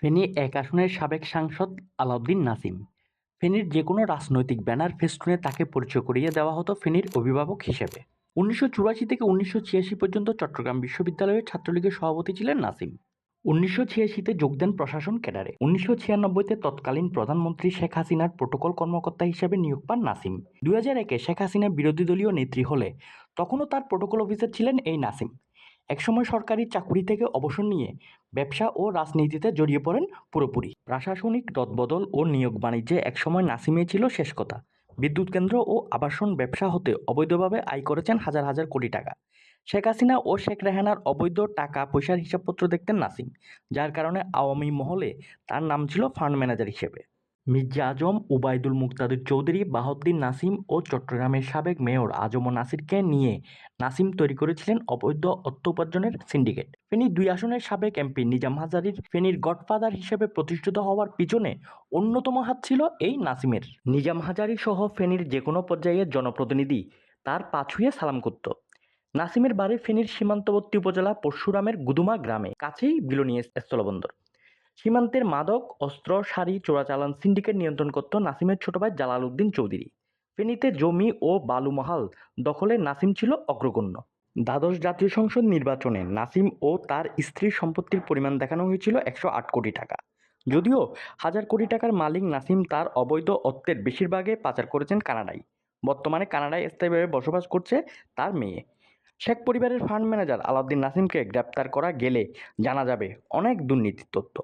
ফেনী এক আসনের সাবেক সাংসদ আলাউদ্দিন নাসিম। ফেনীর যে কোনো রাজনৈতিক ব্যানার ফেস্টুনে তাকে পরিচয় করিয়ে দেওয়া হতো ফেনীর অভিভাবক হিসেবে। ১৯৮৪ থেকে ১৯৮৬ পর্যন্ত চট্টগ্রাম বিশ্ববিদ্যালয়ের ছাত্রলীগের সভাপতি ছিলেন নাসিম। ১৯৮৬-তে যোগ দেন প্রশাসন ক্যাডারে। ১৯৯৬-তে তৎকালীন প্রধানমন্ত্রী শেখ হাসিনার প্রোটোকল কর্মকর্তা হিসেবে নিয়োগ পান নাসিম। ২০০১-এ শেখ হাসিনা বিরোধী দলীয় নেত্রী হলে তখনও তার প্রোটোকল অফিসার ছিলেন এই নাসিম। একসময় সরকারি চাকুরি থেকে অবসর নিয়ে ব্যবসা ও রাজনীতিতে জড়িয়ে পড়েন পুরোপুরি। প্রশাসনিক রদবদল ও নিয়োগ বাণিজ্যে একসময় নাসিমই ছিল শেষ কথা। বিদ্যুৎ কেন্দ্র ও আবাসন ব্যবসা হতে অবৈধভাবে আয় করেছেন হাজার হাজার কোটি টাকা। শেখ হাসিনা ও শেখ রেহানার অবৈধ টাকা পয়সার হিসাবপত্র দেখতেন নাসিম, যার কারণে আওয়ামী মহলে তার নাম ছিল ফান্ড ম্যানেজার হিসেবে। মির্জা আজম, উবাইদুল মুকতাদির চৌধুরী, বাহাউদ্দিন নাসিম ও চট্টগ্রামের সাবেক মেয়র আজম ও নাসিরকে নিয়ে নাসিম তৈরি করেছিলেন অবৈধ অর্থ উপার্জনের সিন্ডিকেট। ফেনী ২ আসনের সাবেক এমপি নিজাম হাজারীর ফেনীর গডফাদার হিসেবে প্রতিষ্ঠিত হওয়ার পিছনে অন্যতম হাত ছিল এই নাসিমের। নিজাম হাজারী সহ ফেনীর যে কোনো পর্যায়ের জনপ্রতিনিধি তার পা ছুঁয়ে সালাম করত। নাসিমের বাড়ি ফেনীর সীমান্তবর্তী উপজেলা পরশুরামের গুদুমা গ্রামে, কাছেই বিলোনিয়া স্থলবন্দর। সীমান্তের মাদক, অস্ত্র, সারি চোরাচালান সিন্ডিকেট নিয়ন্ত্রণ করত নাসিমের ছোট ভাই জালাল উদ্দিন চৌধুরী। ফেনীতে জমি ও বালুমহাল দখলে নাসিম ছিল অগ্রগণ্য। দ্বাদশ জাতীয় সংসদ নির্বাচনে নাসিম ও তার স্ত্রীর সম্পত্তির পরিমাণ দেখানো হয়েছিল ১০৮ কোটি টাকা। যদিও হাজার কোটি টাকার মালিক নাসিম তার অবৈধ অর্থের বেশিরভাগে পাচার করেছেন কানাডায়। বর্তমানে কানাডায় স্থায়ীভাবে বসবাস করছে তার মেয়ে। শেখ পরিবারের ফান্ড ম্যানেজার আলাউদ্দিন নাসিমকে গ্রেপ্তার করা গেলে জানা যাবে অনেক দুর্নীতির তথ্য।